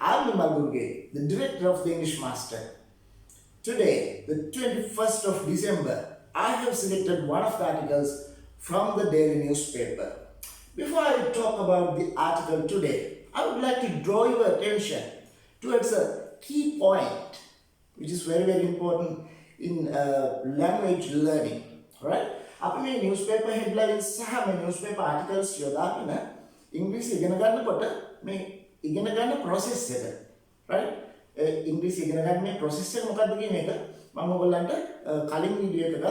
I'm Nimal Guruge, the director of the English Master. Today, the 21st of December, I have selected one of the articles from the daily newspaper. Before I talk about the article today, I would like to draw your attention towards a key point which is very, very important in language learning. Right? අපි මේ newspaper headlines සහ මේ newspaper articles යොදාගෙන ඉංග්‍රීසි ඉගෙන ගන්නකොට මේ ඉගෙන ගන්න process එක right ඉංග්‍රීසි ඉගෙන ගන්න මේ process එක මොකක්ද කියන එක මම ඔයගොල්ලන්ට කලින් වීඩියෝ එකක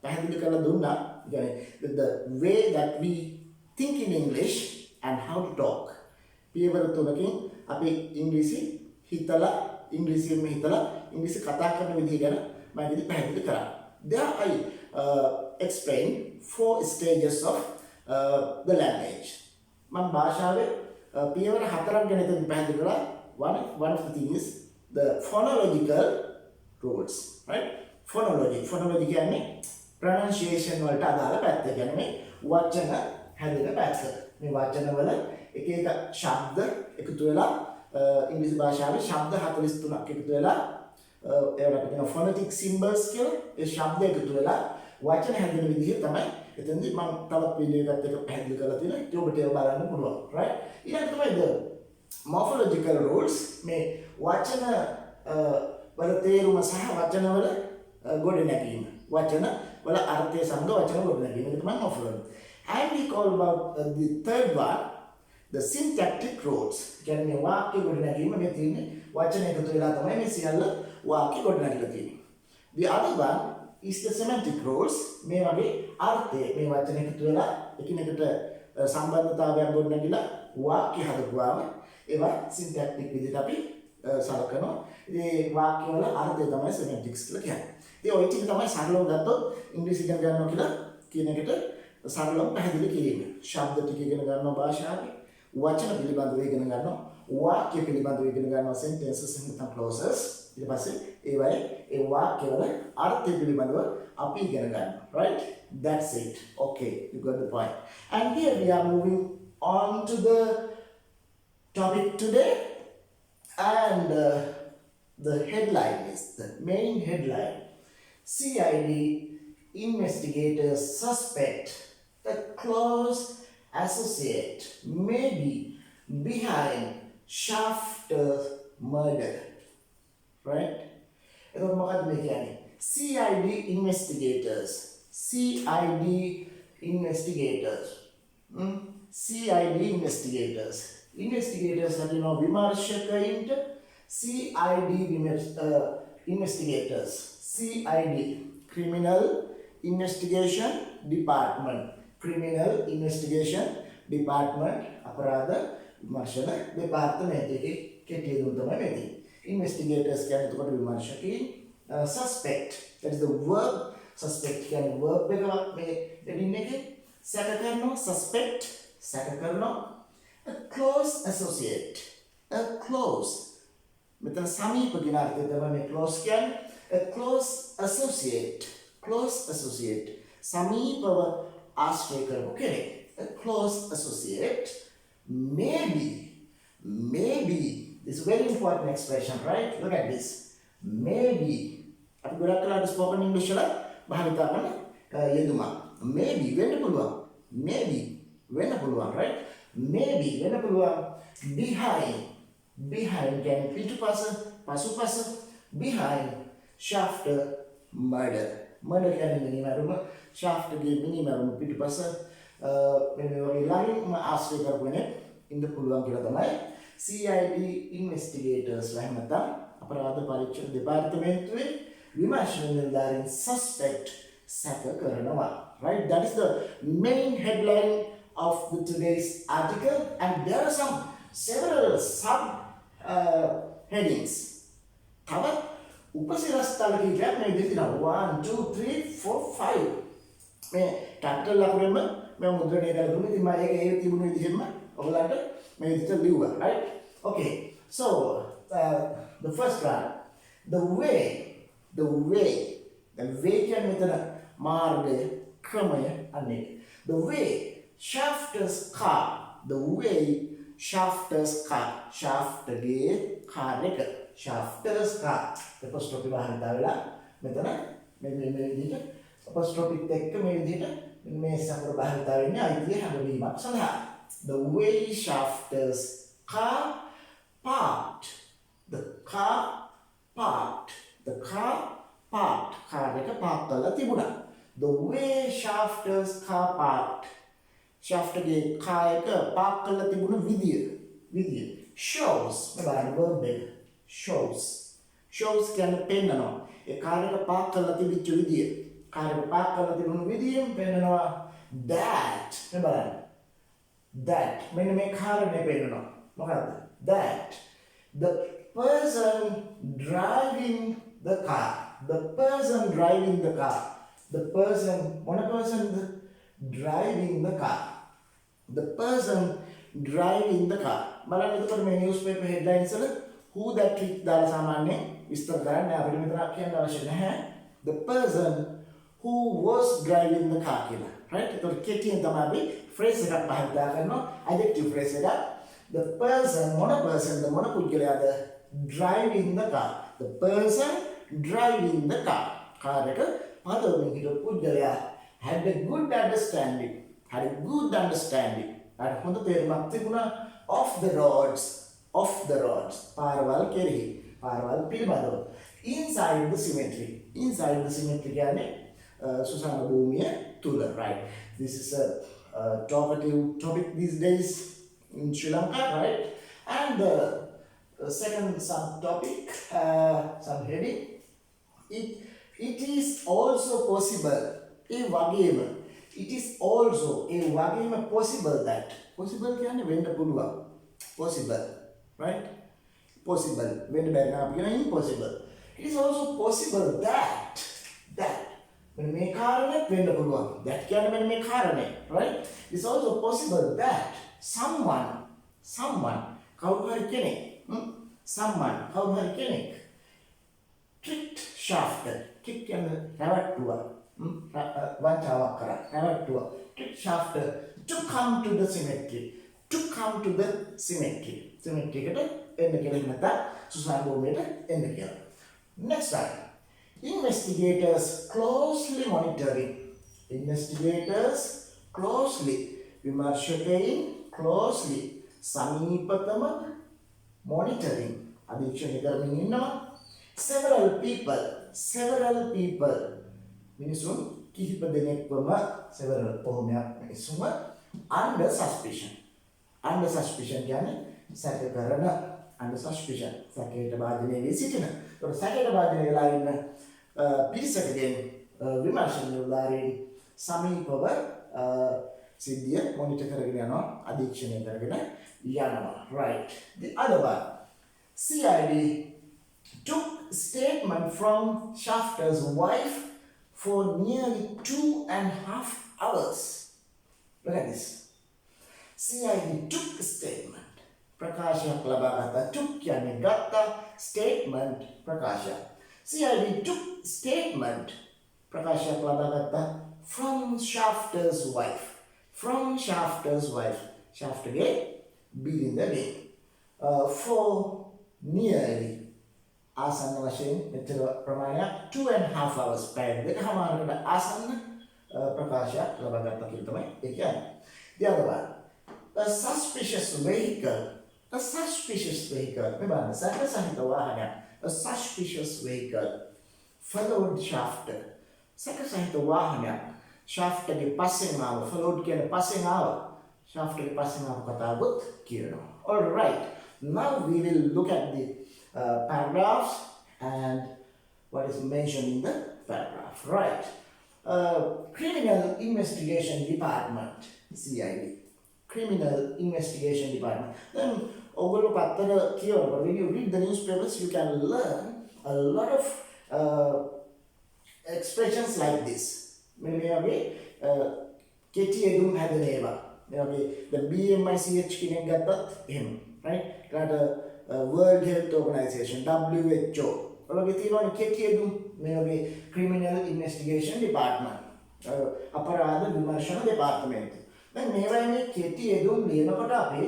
පැහැදිලි කරලා දුන්නා. The way that we think in English and how to talk. පියවර තුනකින් අපි ඉංග්‍රීසි හිතලා ඉංග්‍රීසියෙන් හිතලා ඉංග්‍රීසි කතා කරන විදිහ ගැන මම ඉතින් පැහැදිලි කරා. There I explain 4 stages of the language. මම භාෂාවේ පියවර 4ක් ගැන ඉතින් පැහැදිලි කරා. One of the things is the phonological rules, right? Phonology කියන්නේ pronunciation වලට අදාළ පැත්ත. කියන්නේ මේ වචන හැදෙන පැත්ත. මේ වචන වල එක එක ශබ්ද එකතු වෙලා ඉංග්‍රීසි භාෂාවේ ශබ්ද 43ක් එකතු වෙලා ඒවට අපි කියන phonetic symbols කියලා ඒ ශබ්ද එකතු වෙලා වචන හැදෙන විදිහ තමයි එතෙන්දී මම තවත් වීඩියෝ එකක් එක පැහැදිලි කරලා තියෙනවා. ඒක ඔබට ඒක බලන්න පුළුවන්. right? ඊළඟ තමයි the morphological rules මේ වචන වල තේරුම සහ වචන වල ගොඩනැගීම. වචන වල අර්ථය සමග වචන ගොඩනැගීම. ඒක තමයි morphology. And we call about the third one the syntactic rules. කියන්නේ මේ වාක්‍ය ගොඩනැගීම මේ තියෙන්නේ වචන එකතු වෙලා තමයි මේ සියල්ල වාක්‍ය ගොඩනැගිලා තියෙන්නේ. The other one is the semantic rules. මේ වගේ අර්ථය මේ වචන එකතු වෙලා එකිනෙකට සම්බන්ධතාවයක් ගොඩනැගිලා වාක්‍ය හදපුවාම ඒවා syntactic විදිහට අපි සලකනවා. මේ වාක්‍ය වල අර්ථය තමයි semantics කියලා කියන්නේ. ඉතින් ඔය ටික තමයි සරලව ගත්තොත් ඉංග්‍රීසි ඉගෙන ගන්නවා කියලා කියන එකට සරලව පැහැදිලි කිරීම. ශබ්ද ටික ඉගෙන ගන්නවා භාෂාවේ. වචන පිළිබඳව ඉගෙන ගන්නවා. වාක්‍ය පිළිබඳව ඉගෙන ගන්නවා sentences and clauses. ඊට පස්සේ ඒවයි ඒ වාක්‍ය වල අර්ථය පිළිබඳව අපි ඉගෙන ගන්නවා. Right? That's it. Okay, you got the point. And here we are moving on to the topic today. And the headline is the main headline. CID investigators suspect a close associate may be behind Shafter's murder. Right? එතකොට මොකක්ද මේ කියන්නේ? CID investigators. CID investigators. CID investigators. Investigators are විමර්ශකයින්ට CID investigators. CID Criminal Investigation Department. Criminal Investigation Department අපරාධ විමර්ශන දෙපාර්තමේන්තුව එකේ කෙටි දුර තමයි මේ තියෙන්නේ. Investigators කියන්නේ එතකොට විමර්ශකයින්. Suspect, that is the verb. Suspect කියන්නේ verb එක මේ heading එකේ සැක කරනවා suspect සැක කරනවා. A close associate. A close මෙතන සමීප කියන අර්ථය තමයි මේ close කියන්නේ. A close associate. Close associate සමීපව ආශ්‍රය කරපු කෙනෙක්. A close associate maybe this is a very important expression, right? Look at this. Maybe අපි ගොඩක් කලකට spoken English වල භාවිත කරන යෙදුමක්. Maybe වෙන්න පුළුවන්. Maybe වෙන්න පුළුවන්, right? Maybe වෙන්න පුළුවන්. Behind කියන්නේ පිටුපස පසුපස behind Shafter murder. Murder කියන්නේ මිනිමරුම Shafterගේ මිනිමරුම පිටුපස මේ වගේ ළඟින්ම ආශ්‍රය කරගෙන ඉන්න පුළුවන් කියලා තමයි CID investigators එහෙම නැත්නම් අපරාධ පරීක්ෂණ දෙපාර්තමේන්තුවේ විමර්ශන නිලධාරීන් suspect සැක කරනවා. Right? That is the main headline of today's article, and there are several sub headings. තවත් උපසිරස්තල කීපයක් මේ විදිහට තියෙනවා 1 2 3 4 5 මේ capital ලකුණෙන්ම මම මුද්‍රණය කරලා දුන්නේ. ඉතින් මම ඒක ඒ තිබුණු විදිහෙම ඔයගලන්ට මේ විදිහට ලිව්වා. Right? Okay. So the first one, the way කියන්නේ මෙතන මාර්ගය ක්‍රමය අන්නේ. The way Shafter's car, the way shafter's car. Shaftගේ car එක. Shafter's car. apostrophe භාවිත වෙලා මෙතන මේ විදිහට apostrophe එක්ක මේ විදිහට මේ සමර භාවිත වෙන්නේ අයිතිය හැඳින්වීමක් සඳහා. The way Shafter's car parked. The car parked. The car parked. car එක park කරලා තිබුණා. The way Shafter's car parked. Shaftගේ car එක park කරලා තිබුණ විදිය. Shows. බලන්න verb එක. Shows. Shows කියන්නේ පෙන්නනවා. ඒ car එක park කරලා තිබිච්ච විදිය. car එක park කරලා තිබුණ විදියෙන් පෙන්නනවා. That. බලන්න. That. මෙන්න මේ කාරණේ පෙන්නනවා. මොකද්ද? That the person driving the car. The person driving the car. The person, one person driving the car. The person driving the car. බලන්න එතකොට මේ newspaper headlines වල who that with දාලා සාමාන්‍යයෙන් විස්තර කරන්න අපිට මෙතන කියන්න අවශ්‍ය නැහැ. The person who was driving the car කියලා. right? එතකොට කෙටියෙන් තමයි අපි phrase එකක් භාවිත කරනවා. adjective phrase එකක්. The person, මොන පුද්ගලයාද driving the car. The person driving the car. car එක පදවමින් හිටපු පුද්ගලයා had a good understanding. හොඳ තේරුමක් තිබුණා of the roads. පාරවල් කෙරෙහි. පාරවල් පිළිබඳව. Inside the cemetery කියන්නේ සුසාන භූමිය තුල, right? This is a talkative topic these days in Sri Lanka, right? And the second subtopic, some heading, it is also possible. It is also possible that. Possible කියන්නේ වෙන්න පුළුවන්. Possible, right? Possible. වෙන්න බැරි නම් අපි කියන impossible. It is also possible that. මෙන්න මේ කාරණේත් වෙන්න පුළුවන්. That කියන්නේ මෙන්න මේ කාරණේ, right? It is also possible that someone කවුරු හරි කෙනෙක් tricked Shafter. trick කියන්නේ රැවට්ටුවා. වංචාවක් කරා. රැවට්ටුවා. tricked Shafter to come to the cemetery. cemetery එකට එන්න කියලා නැත්නම් සුසාන භූමියට එන්න කියලා. Next time. Investigators closely monitoring. විමර්ශකයින් closely සමීපතම monitoring අධීක්ෂණය කරමින් ඉන්නවා. Several people මිනිසුන් කිහිප දෙනෙක්වම several කොහොමයක් මිනිසුම under suspicion කියන්නේ සැක කරන under suspicion සැකයට භාජනය වී සිටින. ඒකට සැකයට භාජනය වෙලා ඉන්න පිරිසකගෙන් විමර්ශන නිලධාරීන් සමීපව සිද්ධිය මොනිටර් කරගෙන යනවා, අධීක්ෂණය කරගෙන යනවා. right. The other one, CID took statement from Shafter's wife for nearly 2.5 hours. Look at this. CID took statement. ප්‍රකාශයක් ලබා ගත්තා. took කියන්නේ ගත්තා, statement ප්‍රකාශයක්. CID took statement ප්‍රකාශයක් ලබා ගත්තා from Shafter's wife. Shafterගේ බිරිඳගෙන්. For nearly ආසන්න වශයෙන් මෙතර ප්‍රමාණයක් 2.5 hours පැය දෙකමාරකට ආසන්න ප්‍රකාශයක් ලබා ගත්තා කියලා තමයි ඒ කියන්නේ. The other one, a suspicious vehicle මේ බලන්න සැකසහිත වාහනයක්. A suspicious vehicle followed Shafter. සැකසහිත වාහනයක් Shafterගේ පස්සෙන් ආව. followed කියන්නේ පස්සෙන් ආව. Shafterගේ පස්සෙන් ආව කතාවකුත් කියනවා. All right. Now we will look at the paragraphs and what is mentioned in the paragraph. Right. Criminal Investigation Department, CID. Criminal Investigation Department. Then, when you read the newspapers, you can learn a lot of expressions like this. කෙටි එදුම් හැදෙනවා. The BMICH කෙනෙක් ගත්තත් එහෙම, right? World Health Organization, WHO. ඔයගේ තියෙනවනේ කෙටි එදුම් මේ Criminal Investigation Department. අපරාධ විමර්ශන දෙපාර්තමේන්තුව. දැන් මේවා මේ කෙටි එදුම් ලියනකොට අපි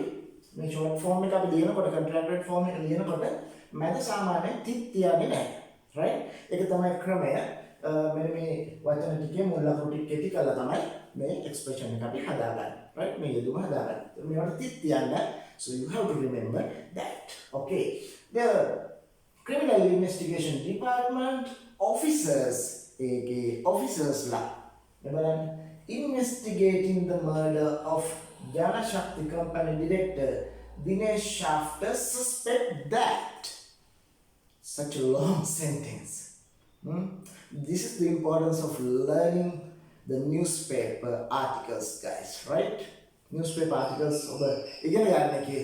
මේ short form එක අපි ලියනකොට contracted form එක ලියනකොට මැද සාමාන්‍යයෙන් තිත් තියන්නේ නැහැ. right? ඒක තමයි ක්‍රමය. මෙන්න මේ වචන ටිකේ මුල් ලකුණු ටික කෙටි කරලා තමයි මේ expression එක අපි හදාගන්නේ. right? මේ යෙදුම හදාගන්නේ. මේවට තිත් තියන්න. So you have to remember that. Okay. The criminal investigation department officers ලා බලන්න investigating the murder of Janashakti company director Dinesh Shafter suspect that. Such a long sentence. This is the importance of learning the newspaper articles, guys, right? Newspaper articles over ඉගෙන ගන්න එකේ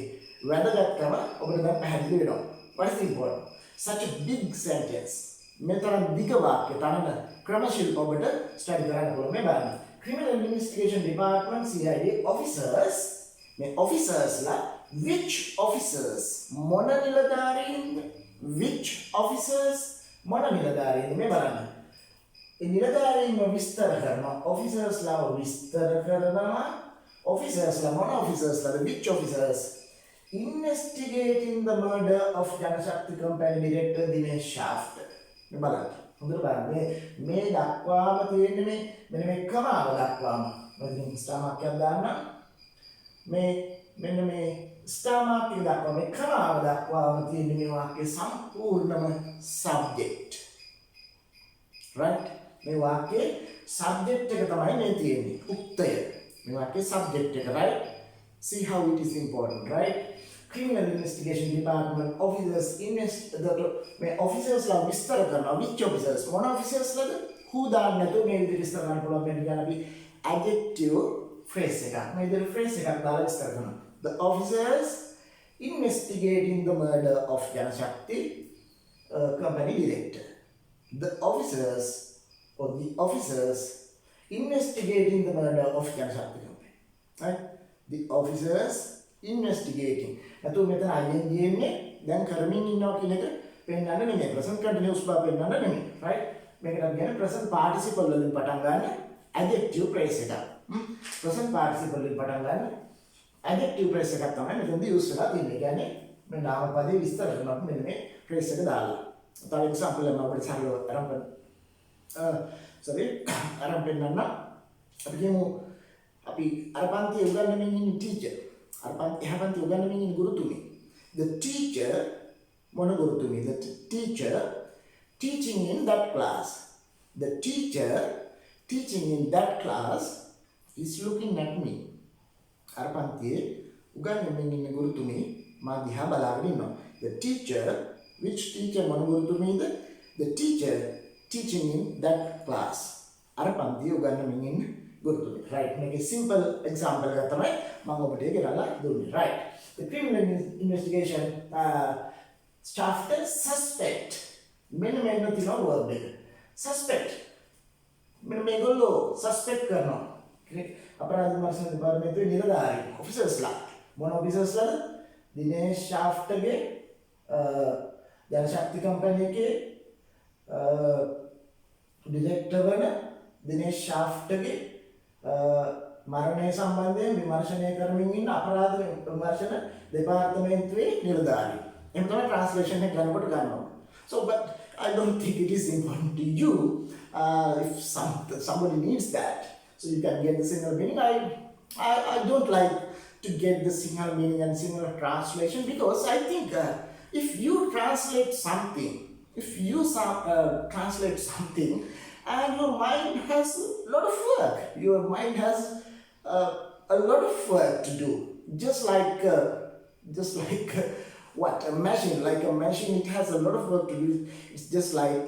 වැදගත්කම ඔබට දැන් පැහැදිලි වෙනවා. What is important? Such a big sentence. මේ තරම් දිග වාක්‍ය තරම ක්‍රමශීලව ඔබට ස්ටඩි කරන්න පුළුවන්. මේ බලන්න. Criminal Investigation Department CID officers මේ officers ලා which officers මොන නිලධාරීන්ද? Which officers මොන නිලධාරීන්ද? මේ බලන්න. ඒ නිලධාරීන්ව විස්තර කරනවා. officers ලාව විස්තර කරනවා. officers ලා මොන officers ලාද? which officers investigating the murder of Janashakti company director Dinesh Shafter. මේ බලන්න. හොඳට බලන්න. මේ දක්වාම තියෙන්නේ මෙන්න මේ කමාව දක්වාම. මම ස්ටාර් මාක් එකක් දාන්නම්. මෙන්න මේ ස්ටාර් මාක් එක දක්වා මේ කමාව දක්වාම තියෙන්නේ මේ වාක්‍යයේ සම්පූර්ණම subject. right? මේ වාක්‍යයේ subject එක තමයි මේ තියෙන්නේ. උක්තය. මේ වාක්‍යයේ subject එක, right? See how it is important, right? Criminal Investigation Department officers මේ officers ලා විස්තර කරනවා. which officers මොන officers ලාද? who දාන්න නැතුව මේ විදිහට විස්තර කරන්න පුළුවන්. වෙන කියන අපි adjective phrase එකක් මේ විදිහට phrase එකක් දාලා විස්තර කරනවා. The officers investigating the murder of Janashakti company director. The officers investigating the murder of Janashakti company. Right? The officers investigating. නැතු මෙතන ing ඉන්නේ දැන් කරමින් ඉන්නවා කියන එක පෙන්නන්න නෙමෙයි. present continuous බව පෙන්නන්න නෙමෙයි. right? මේකට අපි කියන්නේ present participle වලින් පටන් ගන්න adjective phrase එකක්. present participle වලින් පටන් ගන්න adjective phrase එකක් තමයි මෙතනදී use වෙලා තියෙන්නේ. කියන්නේ මේ නාම පදේ විස්තර කරනවා මෙන්න මේ phrase එක දාලා. තව example එකක් අපිට සරලව අරන් පෙන්නන්න. අපි කියමු අපි අර පන්තියේ උගන්වමින් ඉන්න teacher එහා පන්තියේ උගන්වමින් ඉන්න ගුරුතුමී. The teacher මොන ගුරුතුමී? The teacher teaching in that class. The teacher teaching in that class is looking at me. අර පන්තියේ උගන්වමින් ඉන්න ගුරුතුමී මා දිහා බලාගෙන ඉන්නවා. The teacher, which teacher මොන ගුරුතුමීද? The teacher teaching in that class. අර පන්තියේ උගන්වමින් ඉන්න ගුරුතුමී. right? මේකේ simple example එකක් තමයි මම ඔබට ගෙනල්ලා දුන්නේ. right? The criminal investigation Shafter suspect. මෙන්න තියෙනවා verb එක. suspect. මෙන්න මේගොල්ලෝ suspect කරනවා. අපරාධ විමර්ශන දෙපාර්තමේන්තුවේ නිලධාරී officers ලා. මොන officers ලාද? දිනේෂ් ශාෆ්ටර්ගේ ජනශක්ති කම්පැනි එකේ ඩිරෙක්ටර් වන දිනේෂ් ශාෆ්ටර්ගේ මරණය සම්බන්ධයෙන් විමර්ශනය කරමින් ඉන්න අපරාධ විමර්ශන දෙපාර්තමේන්තුවේ නිලධාරී. එහෙම තමයි translation එක ගන්නකොට ගන්නවා. So but I don't think it is important to you if somebody needs that. So you can get the single meaning. I don't like to get the single meaning and single translation because I think if you translate something and your mind has a lot of work. Your mind has a lot of work to do. Just like what? A machine. Like a machine, it has a lot of work to do. It's just like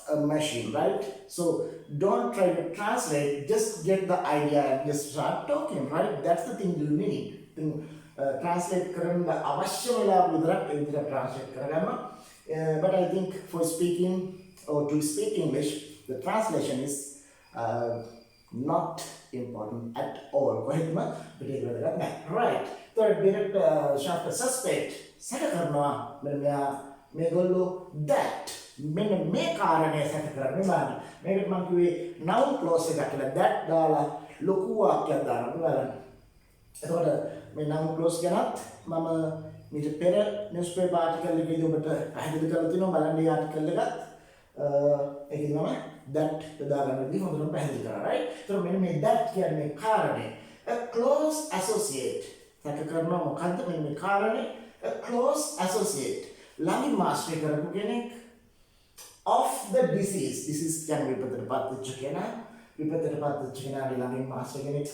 a machine, right? So don't try to translate. Just get the idea and just start talking, right? That's the thing you need. Translate කරන්න අවශ්‍ය වෙලාව විතරක් ඒ විදිහට translate කරගන්න. But I think for speaking or to speak English, the translation is not important at all. Right? Third, direct Shafter suspect. සැක කරනවා මේගොල්ලෝ that මෙන්න මේ කාරණය සැක කරන්නේ බලන්න. මේකට මම කිව්වේ noun clause එකක් කියලා that දාලා ලොකු වාක්‍යයක් දානවා බලන්න. එතකොට මේ noun clause ගැනත් මම මීට පෙර newspaper article එකේදී ඔබට පැහැදිලි කරලා තිනවා බලන්න මේ article එකත් ඒකේ මම that යොදා ගන්නදී හොඳටම පැහැදිලි කරා right. එතකොට මෙන්න මේ that කියන්නේ මේ කාරණේ a close associate සැක කරනවා මොකද්ද මෙන්න මේ කාරණේ a close associate ළඟින් ආශ්‍රය කරපු කෙනෙක් of the disease කියන්නේ විපතට පත් වෙච්ච කෙනා විපතට පත් වෙච්ච කෙනාගේ ළඟින් ආශ්‍රය කෙනෙක්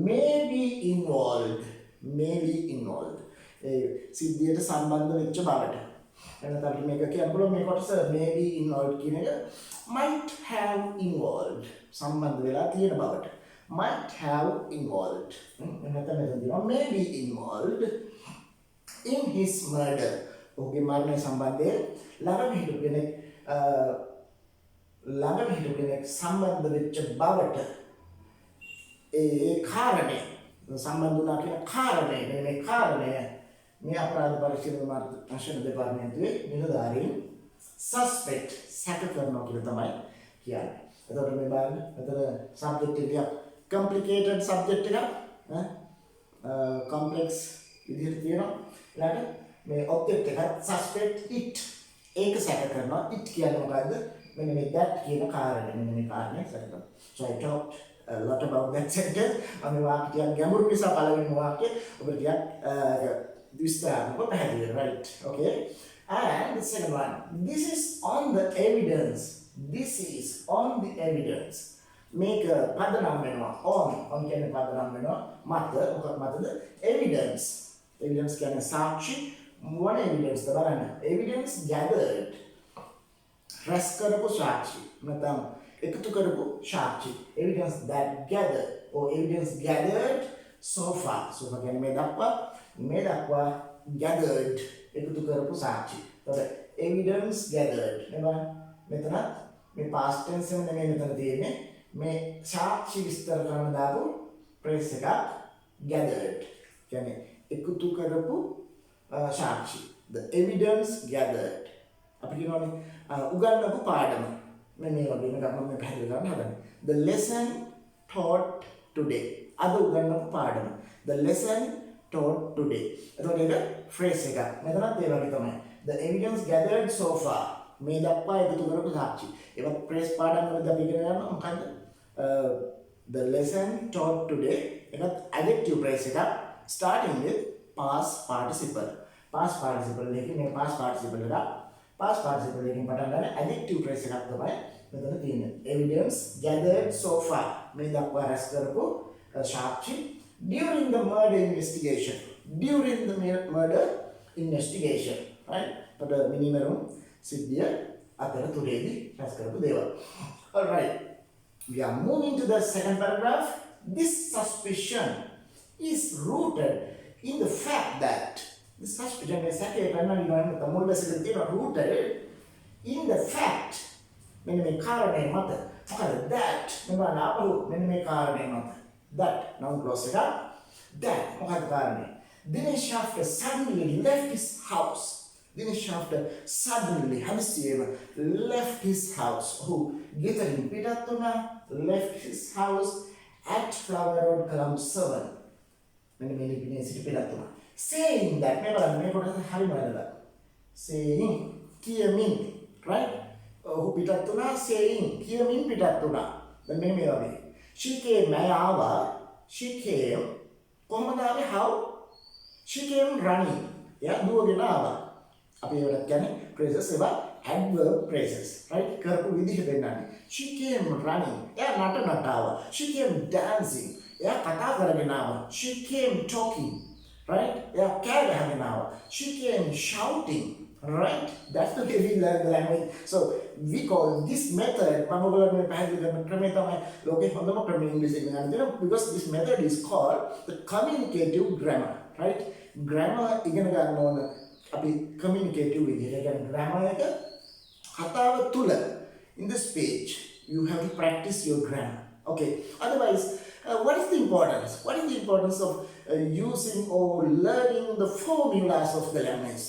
may be involved ඒ සිද්ධියට සම්බන්ධ වෙච්ච බවට එනතට අපි මේක කියන්න පුළුවන් මේ කොටස may be involved කියන එක might have involved සම්බන්ධ වෙලා තියෙන බවට might have involved එනතට මෙතන තියෙනවා may be involved in his murder ඔහුගේ මරණය සම්බන්ධයෙන් ළඟම හිටපු කෙනෙක් සම්බන්ධ වෙච්ච බවට ඒ කාරණේ සම්බන්ධ වුණා කියන කාරණේ මේ කාරණය මේ අපරාධ පරීක්ෂණ මාර්ගදර්ශන දෙපාර්තමේන්තුවේ නිලධාරීන් සස්පෙක්ට් සැක කරනවා කියලා තමයි කියන්නේ. එතකොට මේ බලන්න මෙතන සබ්ජෙක්ට් එක complicated සබ්ජෙක්ට් එකක් complex විදිහට තියෙනවා. ඊළඟට මේ object එක suspect it ඒක සැක කරනවා. it කියන්නේ මොකද්ද? මෙන්න මේ that කියන කාරණේ මෙන්න මේ කාරණේ සැක කරනවා. So I talked a lot about that sentence. අනේ වාක්‍යයක් ගැඹුරු නිසා පළවෙනි වාක්‍යය ඔබට ටිකක් විස්තරාත්මකව පැහැදිලි වෙනවා right. Okay. And the second one, this is on the evidence. මේක පදනම් වෙනවා on කියන්නේ පදනම් වෙනවා මත මොකක් මතද evidence කියන්නේ සාක්ෂි මොන evidence ද බලන්න evidence gathered රැස් කරපු සාක්ෂි නැත්නම් එකතු කරපු සාක්ෂි evidence that gathered or evidence gathered so far කියන්නේ මේ දක්වා gathered එකතු කරපු සාක්ෂි. එතකොට evidence gathered නේද? මෙතන මේ past tense එක නෙමෙයි මෙතන තියෙන්නේ. මේ සාක්ෂි විස්තර කරන දාපු phrase එකක් gathered. කියන්නේ එකතු කරපු සාක්ෂි. The evidence gathered. අපි කියනවානේ උගන්වපු පාඩම. මේ වගේ එකක් මම පැහැදිලි කරන්න හදන්නේ. The lesson taught today. අද උගන්වපු පාඩම. The lesson taught today. එතකොට ඒක phrase එකක්. මෙතනත් ඒ වගේ තමයි. The evidence gathered so far. මේ දක්වා එකතු කරපු සාක්ෂි. ඒවත් phrase පාඩම් වලදී අපි ඉගෙන ගන්නවා මොකද්ද? The lesson taught today. ඒකත් adjective phrase එකක් starting with past participle. Past participle එකකින් මේ past participle එක past participle එකකින් පටන් ගන්න adjective phrase එකක් තමයි මෙතන තියෙන්නේ. Evidence gathered so far. මේ දක්වා රැස් කරපු සාක්ෂි during the murder investigation. Right? But minimum සිද්ධිය අතරතුරේදී රැස් කරපු දේවල්. All right. We are moving to the second paragraph. This suspicion is rooted in the fact that this suspicion is rooted in the fact මෙන්න මේ කාරණේ මත මොකද that මෙන්න අපහු මෙන්න මේ කාරණේ මත that noun clause එක that මොකද කාරණේ Dinesh after suddenly left his house හදිසියෙම left his house who ගෙදරින් පිටත් වුණා left his house at Flower Road Colombo 7 මෙන්න මේ ලිපිනේ සිට පිටත් වුණා saying that මේ බලන්න මේ කොටස හරිම වැදගත් saying කියමින් right ඔහු පිටත් වුණා saying කියමින් පිටත් වුණා දැන් මෙන්න මේ වගේ she came ආවා she came කොහොමද ආවේ how she came running එයා දුවගෙන ආවා අපි ඒවට කියන්නේ phrases ඒවා adverb phrases right කරපු විදිහ දෙන්නන්නේ she came running එයා නටනට ආවා she came dancing එයා කතා කරගෙන ආවා she came talking right එයා කෑ ගහගෙන ආවා she came shouting right that's the way we learn the language so we call this method මම ඔයගොල්ලන්ට මේ පැහැදිලි කරන ක්‍රමය තමයි ලෝකේ හොඳම ක්‍රමය ඉංග්‍රීසි ඉගෙන ගන්න දෙනවා because this method is called the communicative grammar right grammar ඉගෙන ගන්න ඕන අපි communicative විදිහට කියන්නේ grammar එක කතාව තුල in this page you have to practice your grammar okay otherwise what is the importance of using or learning the formulas of the language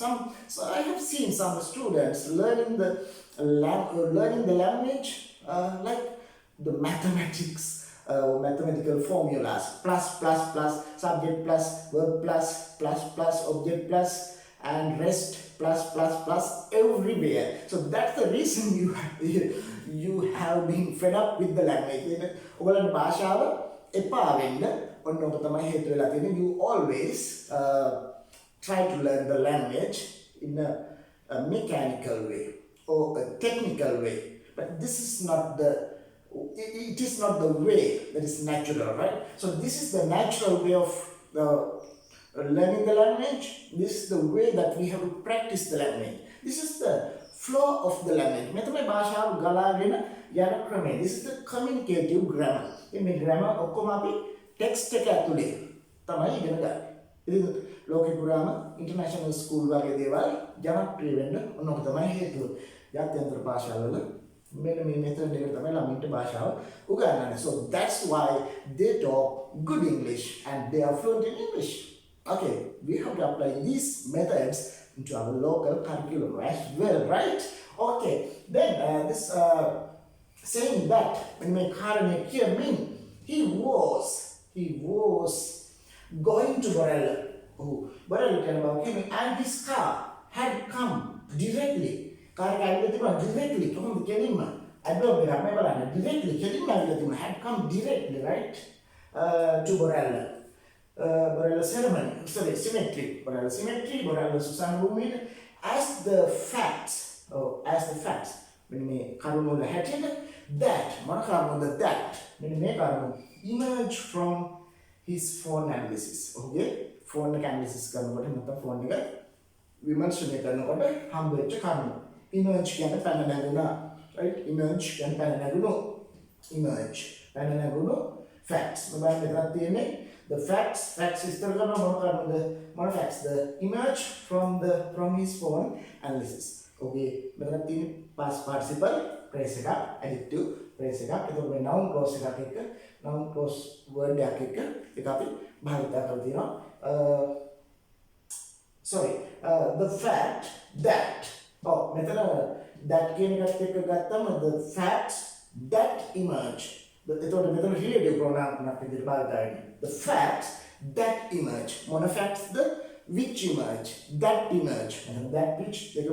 so I have seen some students learning the language like the mathematics mathematical formulas, plus, subject plus, verb plus, object plus, and rest plus everywhere. So that's the reason you have been fed up with the language. ඔයගොල්ලන්ට භාෂාව එපා වෙන්න ඔන්න ඔබ තමයි හේතු වෙලා තියෙන්නේ. You always try to learn the language in a mechanical way or a technical way, but this is not the it is not the way that is natural, right? So this is the natural way of learning the language. This is the way that we have to practice the language. This is the flow of the language. මේ තමයි භාෂාව ගලාගෙන යන ක්‍රමය. This is the communicative grammar. මේ grammar ඔක්කොම අපි text එක ඇතුලේ තමයි ඉගෙන ගන්න. ඉතින් ලෝකේ පුරාම international school වගේ දේවල් ජනප්‍රිය වෙන්න ඕන ඔක තමයි හේතුව. ජාත්‍යන්තර භාෂාවල මෙන්න මේ method එකට තමයි ළමින්ට භාෂාව උගන්වන්නේ. So that's why they talk good English and they are fluent in English. Okay, we have to apply these methods into our local curriculum as well, right? Okay, then this saying that when my Karane here mean he was going to Borella. Oh, Borella can about him and his car had come directly. Car directly from the Kelima. I don't remember directly. Kelima had come directly, right? To Borella. Borella ceremony, sorry, symmetry, Borella Susan Bumid, as the facts, when we Karunu the headed, that, when we make emerge from his phone analysis, okay? Phone analysis, phone we mentioned it, humble emerge can pananaguna, right? Emerge can emerge, pananaguno, facts. The facts is the facts, the emerge from his phone analysis. Okay, past participle, press it up, adjective, press it up, noun clause noun clause word sorry, the fact that that the facts that emerge. Relative pronoun the facts that emerge. Monofacts the which emerge. That emerge. And that which that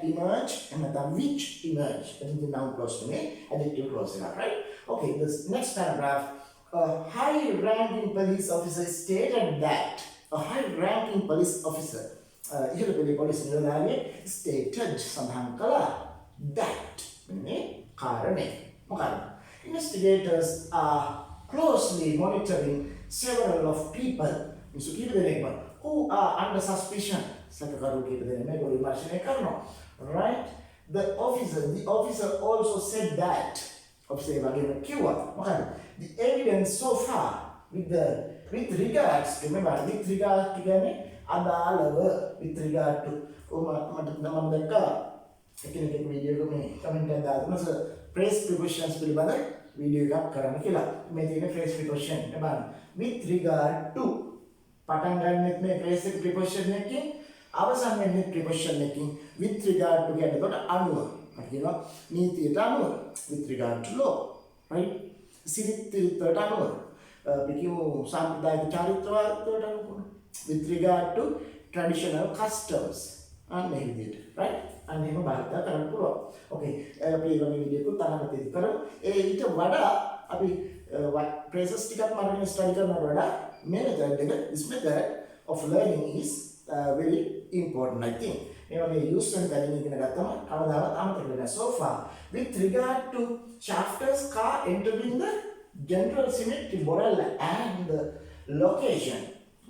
emerge and that which emerge. That is the noun clause to me. Adjective clause, right? Okay, this next paragraph. A high-ranking police officer stated that a high-ranking police officer stated that investigators are closely monitoring several of people who are under suspicion. Right? The officer also said that the evidence so far with regards to phrase prepositions පිළිබඳ video එකක් කරන්න කියලා. මේ තියෙන phrase preposition එක බලන්න. With regard to පටන් ගන්නෙත් මේ phrase එක preposition එකකින් අවසන් වෙන්නේ preposition එකකින් with regard to කියන්නේ එතකොට අනුව. අපි කියනවා නීතියට අනුව with regard to law, right? සිරිතට අනුව අපි කියමු සාම්ප්‍රදායික චාරිත්‍රවලට අනුව with regard to traditional customs. අන්න ඒ විදිහට, right? අන්න එහෙම භාවිත කරන්න පුළුවන්. Okay, අපි මේ වීඩියෝ එක තරමට කරමු. ඊට වඩා අපි phrases ටිකක් මාර්ගයෙන් ස්ටඩි කරනවට වඩා මේ method එක this method of learning is very important, I think. මේ වගේ use වෙන කලින් ඉගෙන ගත්තම කවදාවත් අමතක වෙන්නේ නැහැ. So far with regard to Shafter's car entering the general cemetery Borella and the location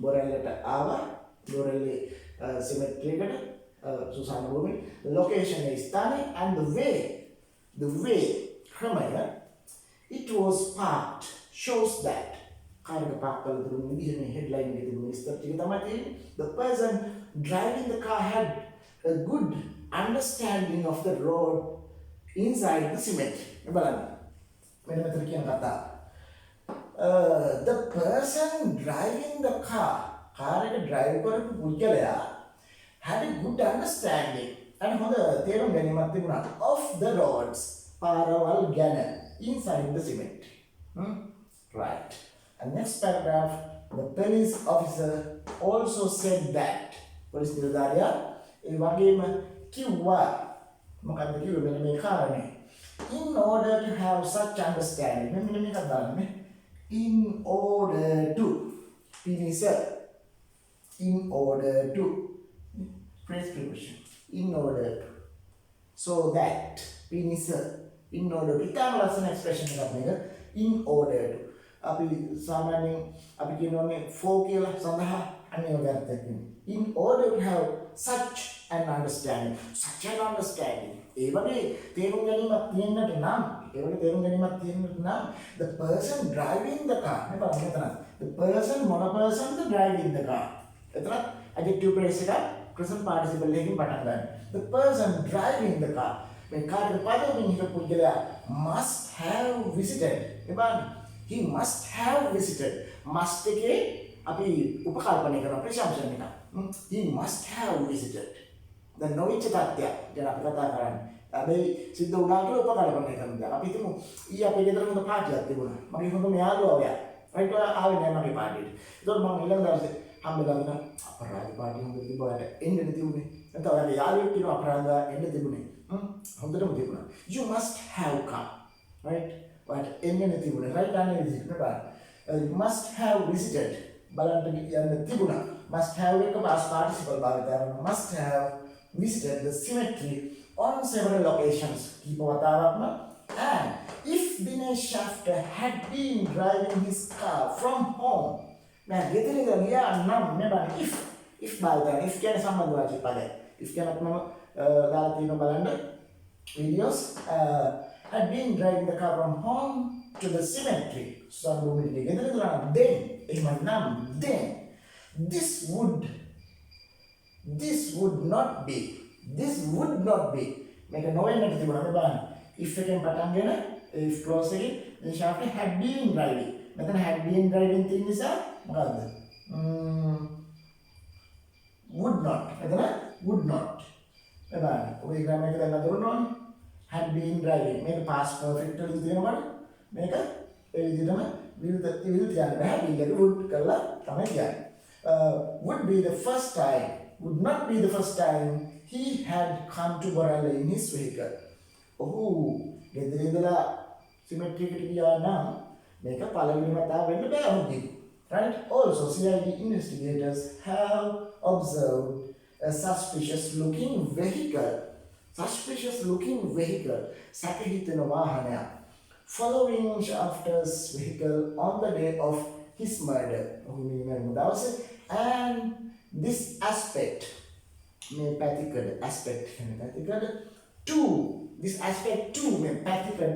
Borellට ආවා Borella cemetery එකට Susanna Bhumi, the location is stunning and the way Kramaya, it was parked, shows that headline the person driving the car had a good understanding of the road inside the cemetery. The person driving the car had a good understanding and of the roads පාරවල් ගැන inside the cemetery. Right. And next paragraph, the police officer also said that. Police නිලධාරියා ඒ වගේම කිව්වා මොකක්ද කිව්වේ මෙන්න මේ කාරණේ. In order to have such understanding. මෙන්න මේක දාන්නේ. In order to. පිනිස. In order to. Phrase preposition. In order to. So that. පිනිස. In order to. ඉතාලම ලස්සන expression එකක් මේක. In order to. අපි සාමාන්‍යයෙන් අපි කියනවානේ for කියලා සඳහා අනිවාර්ය අර්ථයක් වෙනවා. In order to have such an understanding. Such an understanding. ඒ වගේ තේරුම් ගැනීමක් තියෙන්නට නම් the person driving the car. මේ බලන්න මෙතන. The person මොන personද driving the car. එතන adjective phrase එක present participle එකකින් පටන් ගන්න. The person driving the car. මේ කාර් එක පදවමින් හිටපු පුද්ගලයා must have visited. මේ බලන්න. He must have visited. Must එකේ අපි උපකල්පනය කරන ප්‍රශංසන එක. He must have visited. දැන් නොවිච්ච තත්ත්වයක් ගැන අපි කතා කරන්නේ. හැබැයි සිද්ධ වුණා කියලා උපකල්පනය කරනවා. අපි හිතමු ඊ අපේ ගෙදර හොඳ පාටියක් තිබුණා. මගේ හොඳම යාළුවා ඔයා. රයිට් ඔයා ආවේ නැහැ මගේ පාටියට. ඒතකොට මම ඊළඟ දවසේ හම්බෙලා අපරාධ පාටිය හොඳ තිබුණා. එන්නේ තිබුණේ. නැත්නම් ඔයාගේ යාළුවෙක් කියනවා අපරාධ එන්න තිබුණේ. හොඳටම තිබුණා. You must have come. Right? But එන්නේ තිබුණේ. රයිට් අනේ විදිහට බලන්න. You must have visited. බලන්න යන්න තිබුණා. Must have එක past participle භාවිත කරනවා. Must have visited the cemetery on several occasions. කීප වතාවක්ම. And if Dinesh Shafter had been driving his car from home. මම ගෙදර ඉඳලා ගියා නම් මේ බලන්න if භාවිත කරනවා. if කියන්නේ සම්බන්ධ වාචක පදයක්. if කියනත් මම දාලා තියෙනවා බලන්න videos. Had been driving the car from home to the cemetery. So then this would not be make a novel negative if again patangena if close again then Shafi had been driving then had been driving thing is would not we grammar එක දැන් අඳුරනවා had been driving make past perfect වලින් තියෙනවා මේක ඒ විදිහටම will තියන්න බෑ will එක would කරලා තමයි කියන්නේ would not be the first time he had come to Borala in his vehicle ඔහු ගෙදර ඉඳලා cemetery එකට ගියා නම් මේක පළවෙනි වතාව වෙන්න බෑ ඔහුගේ right also CID investigators have observed a suspicious looking vehicle සැකහිතන වාහනයක් following Shafter's vehicle on the day of his murder and this aspect may pathicad aspect too may pathicad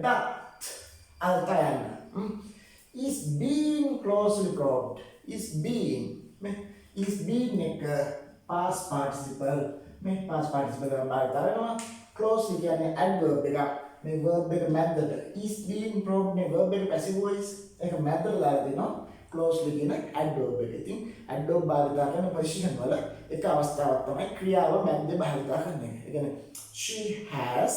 is being closely probed is being එක past participle මේ past participle එක භාවිත කරනවා closely කියන්නේ adverb එකක් මේ verb එක මැද්දට is being probed මේ verb එක passive voice ඒක මැද්දට දාලා දෙනවා closely කියන adverb එක. ඉතින් adverb භාවිත කරන position වල එක අවස්ථාවක් තමයි ක්‍රියාව මැද්දේ භාවිත කරන්නේ. ඒ කියන්නේ she has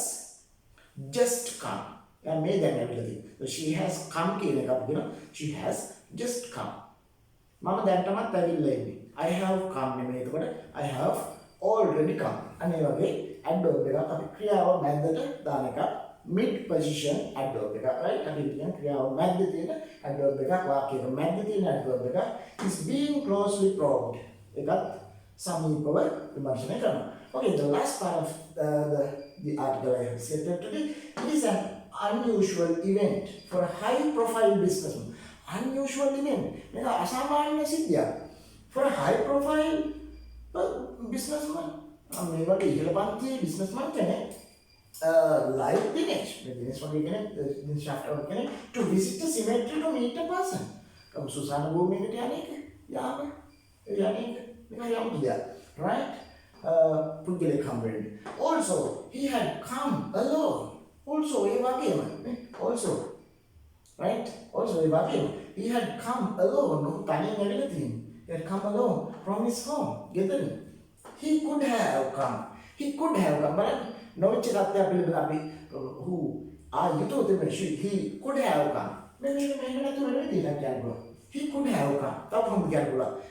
just come. දැන් මේ දැන් ඇවිල්ලා තියෙනවා. So she has come කියන එක අපි කියනවා she has just come. මම දැන් තමත් ඇවිල්ලා ඉන්නේ. I have come නෙමෙයි. එතකොට I have already come. අනේ වගේ adverb එකක් අපි ක්‍රියාව මැද්දට දාන එක mid position adverb එකක් right අපි කියන ක්‍රියාව මැද්දේ තියෙන adverb එකක් වාක්‍යයක මැද්දේ තියෙන adverb එකක් is being closely probed එකත් සමීපව විමර්ශනය කරනවා. Okay, the last part of the article I have said today, it is an unusual event for a high profile businessman. Unusual event මේක අසාමාන්‍ය සිද්ධියක් for a high profile businessman. මේ වගේ ඉහළ පන්තියේ businessman කෙනෙක් like Dinesh වගේ කෙනෙක් Dinesh Shafter කෙනෙක් to visit the cemetery to meet a person. සුසාන භූමියකට යන්නේක right? පුද්ගලෙක් හම්බ වෙන්නේ. Also he had come alone. Also ඒ වගේම also right? Also ඒ වගේම he had come alone. තනියෙන් ඇවිල්ලා තියෙන්නේ. He had come alone from his home. ගෙදරින්. He could have come. බලන්න නොවිච්ච තත්ත්වයක් පිළිබඳ අපි who you told him he could have come. He could have come.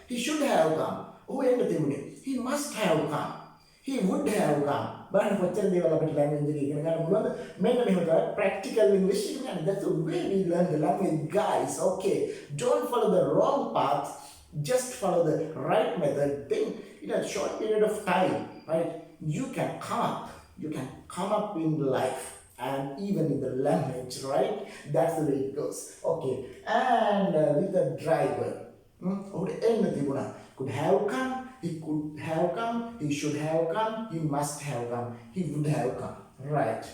He should have come. He must have come. He would have come. But practical English, that's the way we learn the language, guys. Okay, don't follow the wrong path, just follow the right method. Then in a short period of time, right, you can come up in life and even in the language, right? That's the way it goes. Okay, and with the driver, could have come, he could have come, he should have come, he must have come, he would have come, right?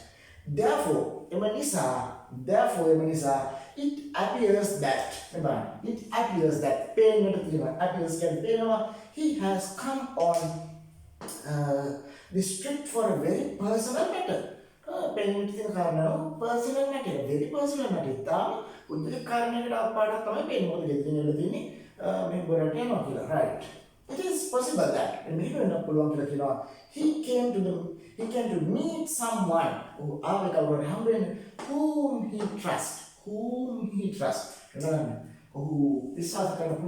Therefore, Emanisa, it appears that, he has come on this trip for a very personal matter. Payment in Karnano, personal matter, very personal matter. Would the Karnaka part of my pain more than right? It is possible that he came to meet someone whom he trusts. Who this was kind of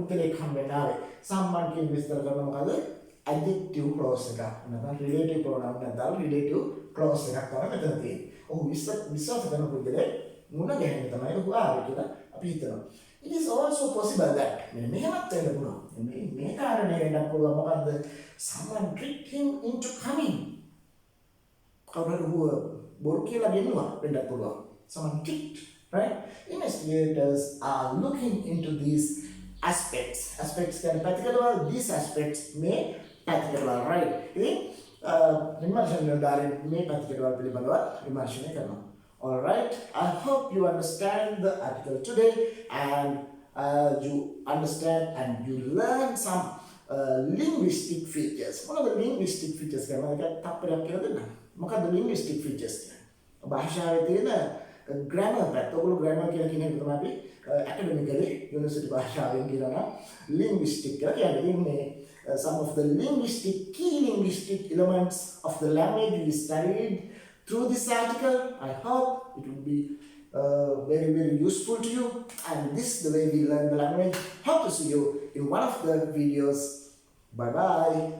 someone came with the adjective clause relative pronoun relative clause it is also possible that someone tricked him into coming. Someone tricked, right? Investigators are looking into these aspects. Can particular these aspects may particular, right? All right. I hope you understand the article today and you understand and you learn some linguistic features. One of the linguistic features the linguistic features. Grammar grammar academically university linguistic some of the key linguistic elements of the language we studied through this article. I hope it will be very, very useful to you, and this is the way we learn the language. Hope to see you in one of the videos. Bye bye.